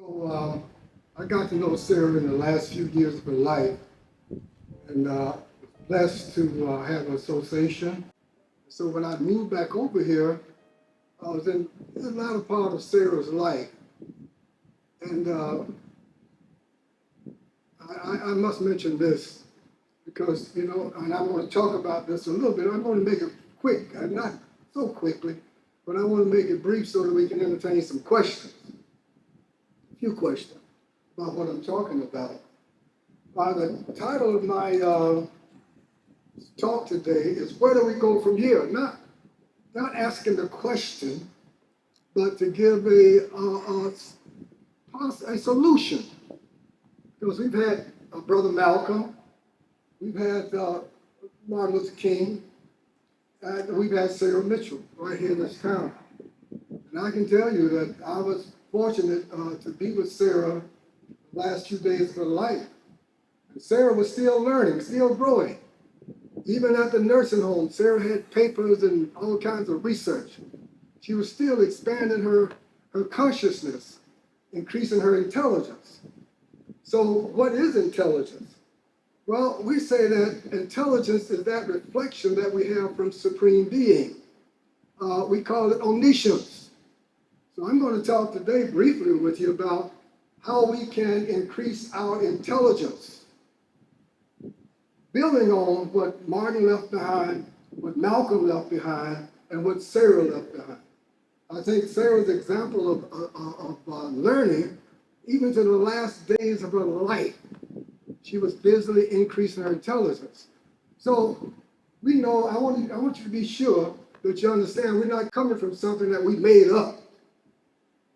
I got to know Sarah in the last few years of her life, and was blessed to have an association. So when I moved back over here, I was in the latter part of Sarah's life, and I must mention this because and I want to talk about this a little bit. I'm going to make it quick, not so quickly, but I want to make it brief so that we can entertain some questions, a few questions about what I'm talking about. The title of my talk today is "Where do we go from here?" Not asking the question, but to give a solution. Because we've had Brother Malcolm, we've had Martin Luther King, and we've had Sara Mitchell right here in this town. And I can tell you that I was fortunate to be with Sara the last few days of her life. And Sara was still learning, still growing. Even at the nursing home, Sara had papers and all kinds of research. She was still expanding her consciousness, increasing her intelligence. So what is intelligence? Well, we say that intelligence is that reflection that we have from Supreme Being. We call it omniscience. So I'm going to talk today briefly with you about how we can increase our intelligence, building on what Martin left behind, what Malcolm left behind, and what Sara left behind. I think Sarah's example of learning, even to the last days of her life, she was busily increasing her intelligence. So we know, I want you to be sure that you understand we're not coming from something that we made up.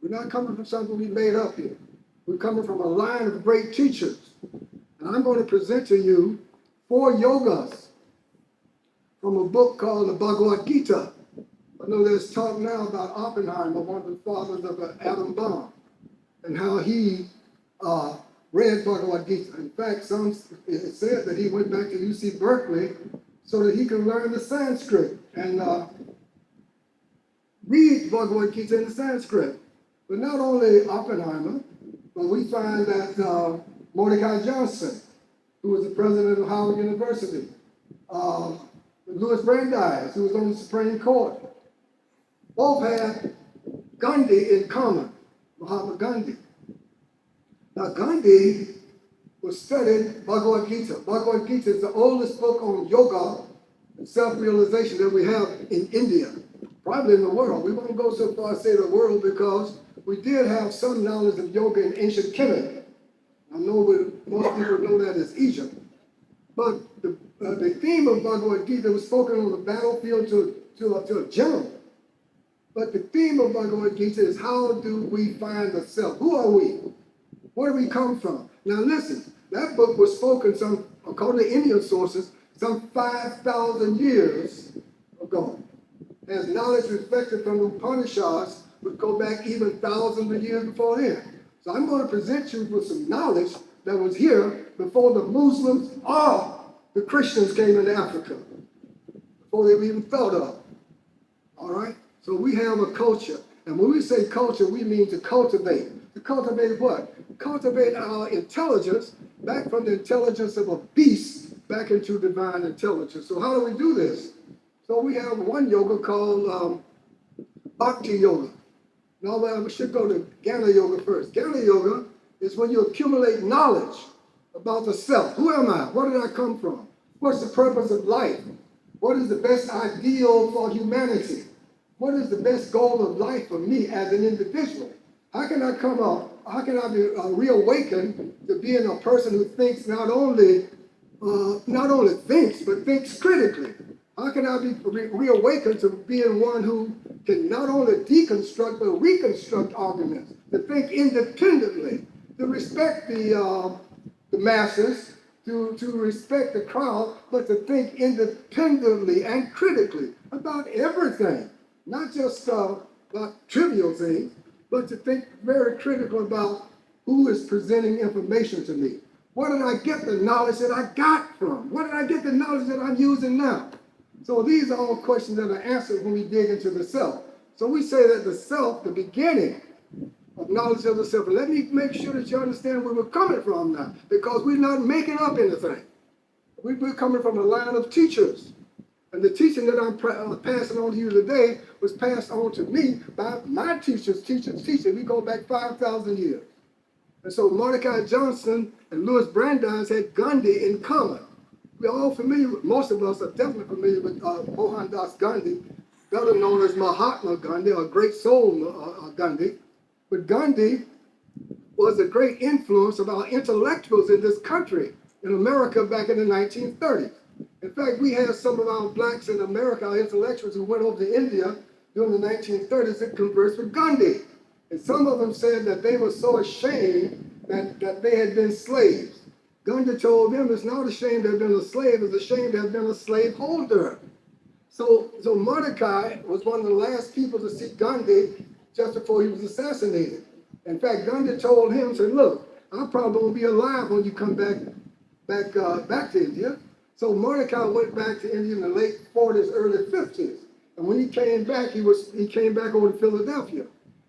We're not coming from something we made up here. We're coming from a line of great teachers. And I'm going to present to you 4 yogas from a book called the Bhagavad Gita. I know there's talk now about Oppenheimer, one of the fathers of the atom bomb, and how he read Bhagavad Gita. In fact, it said that he went back to UC Berkeley so that he could learn the Sanskrit and read Bhagavad Gita in the Sanskrit. But not only Oppenheimer, but we find that Mordecai Johnson, who was the president of Howard University, Louis Brandeis, who was on the Supreme Court, both had Gandhi in common, Mahatma Gandhi. Now, Gandhi was studying Bhagavad Gita. Bhagavad Gita is the oldest book on yoga and self-realization that we have in India, probably in the world. We won't go so far as say the world because we did have some knowledge of yoga in ancient Kemet. I know most people know that as Egypt. But the theme of Bhagavad Gita was spoken on the battlefield to a general. But the theme of Bhagavad Gita is how do we find the self? Who are we? Where do we come from? Now listen, that book was spoken according to Indian sources, some 5,000 years ago. As knowledge reflected from the Upanishads would go back even thousands of years before then. So I'm going to present you with some knowledge that was here before the Muslims or the Christians came into Africa, before they were even thought of. All right? So we have a culture. And when we say culture, we mean to cultivate. To cultivate what? Cultivate our intelligence back from the intelligence of a beast back into divine intelligence. So how do we do this? So we have one yoga called Bhakti Yoga. Now we should go to Jnana Yoga first. Jnana Yoga is when you accumulate knowledge about the self. Who am I? Where did I come from? What's the purpose of life? What is the best ideal for humanity? What is the best goal of life for me as an individual? How can I be reawakened to being a person who thinks not only thinks, but thinks critically? How can I be reawakened to being one who can not only deconstruct, but reconstruct arguments, to think independently, to respect the masses, to respect the crowd, but to think independently and critically about everything, not just about trivial things, but to think very critical about who is presenting information to me. Where did I get the knowledge that I got from? Where did I get the knowledge that I'm using now? So these are all questions that are answered when we dig into the self. So we say that the self, the beginning, of knowledge of the self. And let me make sure that you understand where we're coming from now, because we're not making up anything. We're coming from a line of teachers. And the teaching that I'm passing on to you today was passed on to me by my teachers. We go back 5,000 years. And so Mordecai Johnson and Louis Brandeis had Gandhi in common. We're all familiar with, most of us are definitely familiar with Mohandas Gandhi, better known as Mahatma Gandhi, or Great Soul Gandhi. But Gandhi was a great influence of our intellectuals in this country, in America back in the 1930s. In fact, we had some of our blacks in America, our intellectuals who went over to India during the 1930s and conversed with Gandhi. And some of them said that they were so ashamed that they had been slaves. Gandhi told them it's not a shame to have been a slave, it's a shame to have been a slave holder. So Mordecai was one of the last people to see Gandhi just before he was assassinated. In fact, Gandhi told him, said, look, I probably won't be alive when you come back to India. So Mordecai went back to India in the late 40s, early 50s. And when he came back, he came back over to Philadelphia.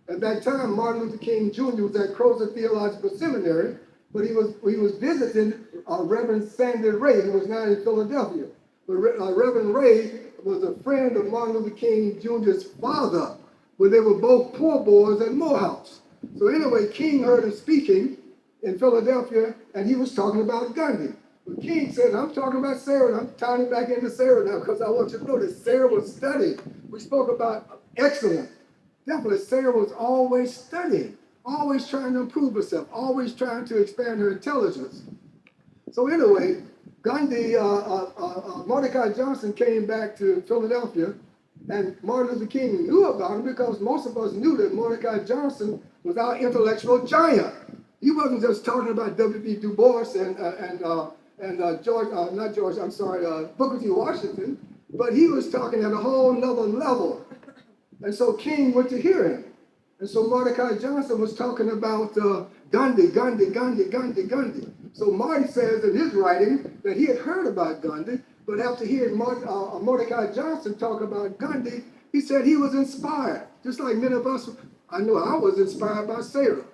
At that time, Martin Luther King Jr. was at Crozet Theological Seminary, but he was visiting Reverend Sandy Ray, who was now in Philadelphia. But Reverend Ray was a friend of Martin Luther King Jr.'s father, but they were both poor boys at Morehouse. So anyway, King heard him speaking in Philadelphia, and he was talking about Gandhi. But King said, I'm talking about Sarah, and I'm tying it back into Sarah now, because I want you to know that Sarah was studying. We spoke about excellence. Definitely, Sarah was always studying, always trying to improve herself, always trying to expand her intelligence. So anyway, Gandhi, Mordecai Johnson came back to Philadelphia, and Martin Luther King knew about him because most of us knew that Mordecai Johnson was our intellectual giant. He wasn't just talking about W.B. Du Bois and Booker T. Washington, but he was talking at a whole nother level. And so King went to hear him. And so Mordecai Johnson was talking about Gandhi. So Marty says in his writing that he had heard about Gandhi, but after hearing Mordecai Johnson talk about Gandhi, he said he was inspired. Just like many of us, I know I was inspired by Sarah.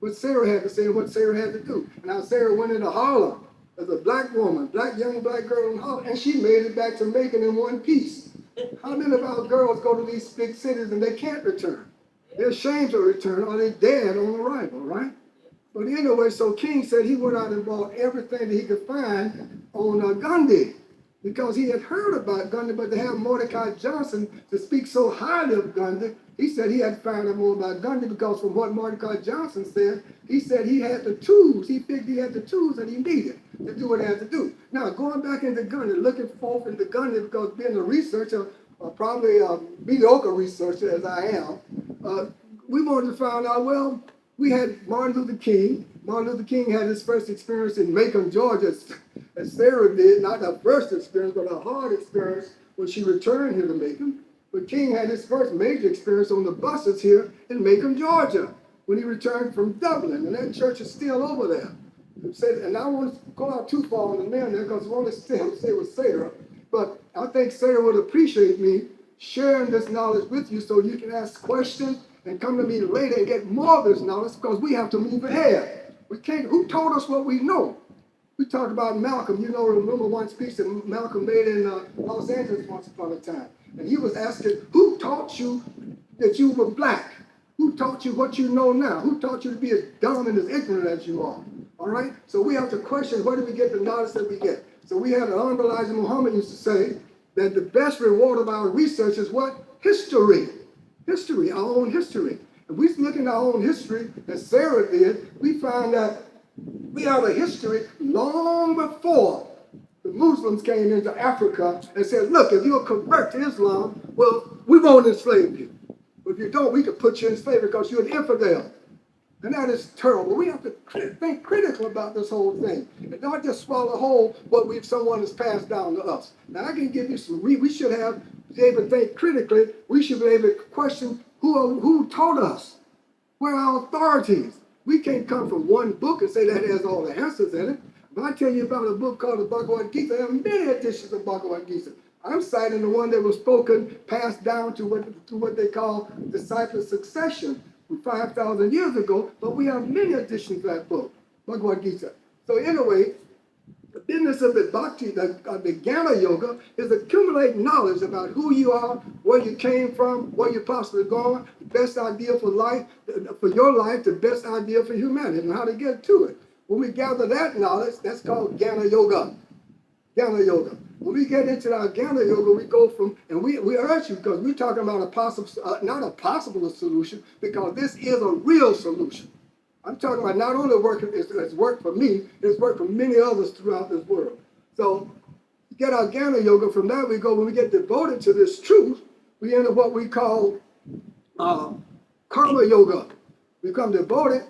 What Sarah had to say and what Sarah had to do. And how Sarah went into Harlem as a black woman, young black girl in Harlem, and she made it back to Macon in one piece. How many of our girls go to these big cities and they can't return? They're ashamed to return or they're dead on arrival, right? But anyway, so King said he went out and bought everything that he could find on Gandhi, because he had heard about Gandhi, but to have Mordecai Johnson to speak so highly of Gandhi, he said he had to find out more about Gandhi, because from what Mordecai Johnson said, he said he had the tools. He figured he had the tools that he needed to do what he had to do. Now, going back into Gandhi, looking forth into Gandhi, because being a researcher, probably a mediocre researcher as I am, we wanted to find out, well, we had Martin Luther King. Martin Luther King had his first experience in Macon, Georgia, as Sarah did, not her first experience, but a hard experience when she returned here to Macon. But King had his first major experience on the buses here in Macon, Georgia, when he returned from Dublin, and that church is still over there. And I don't want to go out too far on the man there, because I want to stay with Sarah, but I think Sarah would appreciate me sharing this knowledge with you so you can ask questions and come to me later and get more of this knowledge, because we have to move ahead. We can't, who told us what we know? We talked about Malcolm. You know, remember one speech that Malcolm made in Los Angeles once upon a time. And he was asking, who taught you that you were black? Who taught you what you know now? Who taught you to be as dumb and as ignorant as you are? All right? So we have to question, where do we get the knowledge that we get? So we had Honorable Elijah Muhammad used to say that the best reward of our research is what? History. History, our own history. If we look at our own history, as Sarah did, we find that we have a history long before the Muslims came into Africa and said, look, if you'll convert to Islam, well, we won't enslave you. But if you don't, we can put you in slavery because you're an infidel. And that is terrible. We have to think critically about this whole thing and not just swallow whole what someone has passed down to us. Now, I can give you some, we should be able to think critically. We should be able to question who taught us. Where are our authorities? We can't come from one book and say that has all the answers in it. If I tell you about a book called the Bhagavad Gita, there are many editions of Bhagavad Gita. I'm citing the one that was spoken, passed down to what they call disciple succession. from 5,000 years ago, but we have many additions to that book, Bhagavad Gita. So anyway, the business of the bhakti, the Jnana Yoga, is accumulate knowledge about who you are, where you came from, where you're possibly going, the best idea for life, for your life, the best idea for humanity, and how to get to it. When we gather that knowledge, that's called Jnana Yoga. Jnana Yoga. When we get into our Jnana Yoga, we go from, and we urge you, because we're talking about a possible, not a possible solution, because this is a real solution. I'm talking about not only working, it's worked for me, it's worked for many others throughout this world. So, get our Jnana Yoga, from that we go, when we get devoted to this truth, we enter what we call Karma Yoga. We become devoted.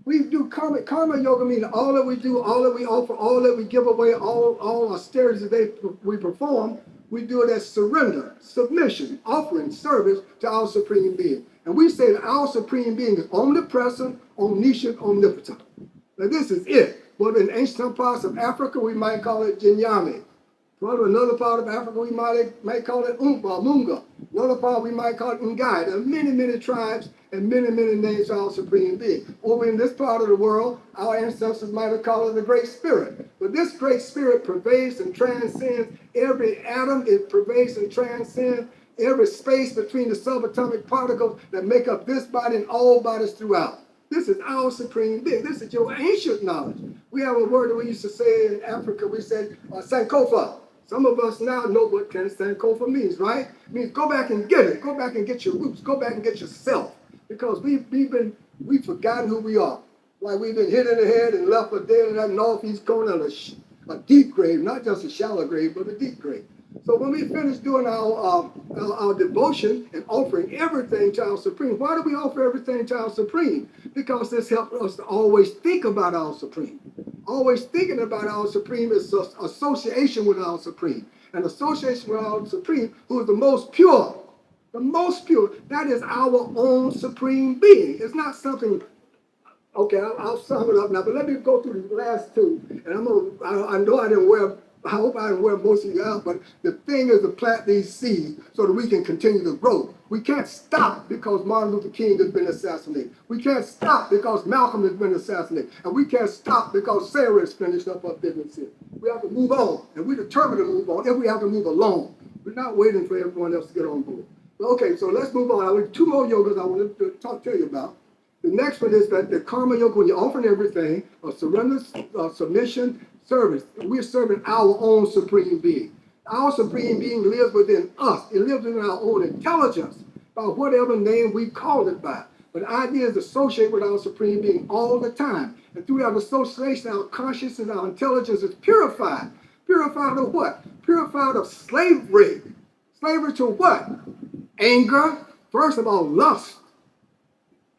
We do karma yoga, meaning all that we do, all that we offer, all that we give away, all austerities that we perform, we do it as surrender, submission, offering, service to our Supreme Being. And we say that our Supreme Being is omnipresent, omniscient, omnipotent. Now this is it. But in ancient parts of Africa, we might call it Jinyame. Probably another part of Africa, we might call it Munga. Another part, we might call it Ngai. There are many, many tribes and many, many names to our Supreme Being. Over in this part of the world, our ancestors might have called it the Great Spirit. But this Great Spirit pervades and transcends every atom. It pervades and transcends every space between the subatomic particles that make up this body and all bodies throughout. This is our Supreme Being. This is your ancient knowledge. We have a word that we used to say in Africa. We said Sankofa. Some of us now know what Sankofa means, right? It means go back and get it. Go back and get your roots. Go back and get yourself. Because we've forgotten who we are. Like we've been hit in the head and left for dead in that northeast corner of a deep grave, not just a shallow grave, but a deep grave. So when we finish doing our devotion and offering everything to our Supreme, why do we offer everything to our Supreme? Because this helps us to always think about our Supreme. Always thinking about our Supreme is association with our Supreme. And association with our Supreme, who is the most pure. The most pure. That is our own Supreme Being. It's not something. Okay, I'll sum it up now, but let me go through the last two. And I know I hope I didn't wear most of you out, but the thing is to plant these seeds so that we can continue to grow. We can't stop because Martin Luther King has been assassinated. We can't stop because Malcolm has been assassinated. And we can't stop because Sarah has finished up her business here. We have to move on, and we're determined to move on, and we have to move along. We're not waiting for everyone else to get on board. Okay, so let's move on. I have two more yogas I want to talk to you about. The next one is that the karma yoga, when you're offering everything, surrender, submission, service. We're serving our own Supreme Being. Our Supreme Being lives within us. It lives within our own intelligence, by whatever name we call it by. But the idea is to associate with our Supreme Being all the time. And through that association, our consciousness, our intelligence is purified. Purified of what? Purified of slavery. Slavery to what? Anger. First of all, lust.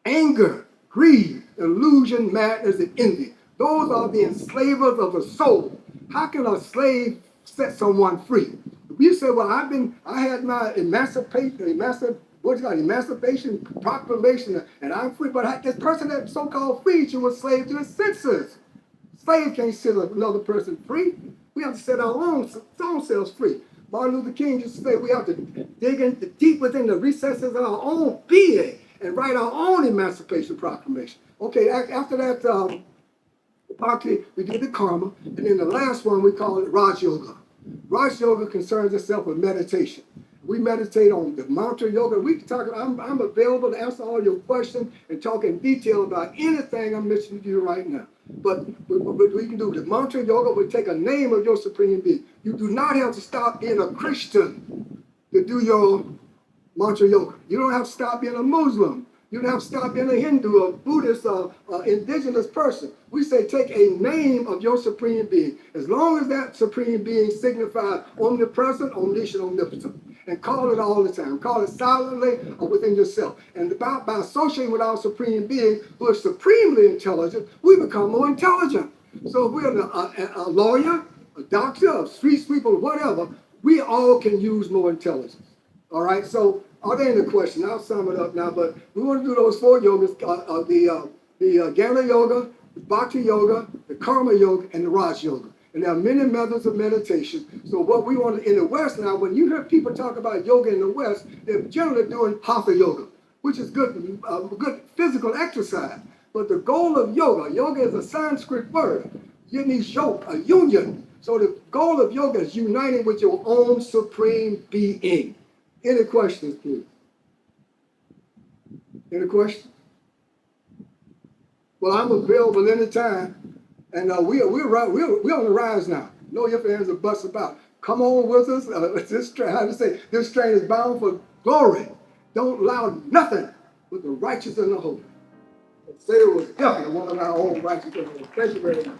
Anger, greed, illusion, madness, and envy. Those are the enslavers of the soul. How can a slave set someone free? If you say, well, I had my emancipation proclamation, and I'm free, but this person that so-called freed you was slave to his senses. Slave can't set another person free. We have to set our own selves free. Martin Luther King used to say we have to dig into deep within the recesses of our own being and write our own emancipation proclamation. Okay, after that, we did the karma, and then the last one we call it Raj Yoga. Raj Yoga concerns itself with meditation. We meditate on the mantra yoga. We can talk. I'm available to answer all your questions and talk in detail about anything I'm mentioning to you right now. But we can do the mantra yoga. We take a name of your Supreme Being. You do not have to stop being a Christian to do your mantra yoga. You don't have to stop being a Muslim. You don't have to stop being a Hindu, a Buddhist, or indigenous person. We say take a name of your Supreme Being. As long as that Supreme Being signifies omnipresent, omniscient, omnipotent. And call it all the time. Call it silently or within yourself. And by associating with our Supreme Being, who is supremely intelligent, we become more intelligent. So if we're a lawyer, a doctor, a street sweeper, whatever, we all can use more intelligence. All right, so are there any questions? I'll sum it up now, but we want to do those four yogas, the Jnana Yoga, the Bhakti Yoga, the Karma Yoga, and the Raj Yoga. And there are many methods of meditation. So what we want in the West now, when you hear people talk about yoga in the West, they're generally doing Hatha Yoga, which is good, good physical exercise. But the goal of yoga is a Sanskrit word. It means yoke, a union. So the goal of yoga is uniting with your own supreme being. Any questions, please? Any questions? Well, I'm available anytime, and we're on the rise now. No ifs, ands, or buts about. Come on with us. This train is bound for glory. Don't allow nothing but the righteous and the holy. Sarah was definitely one of our own righteous and holy. Thank you very much.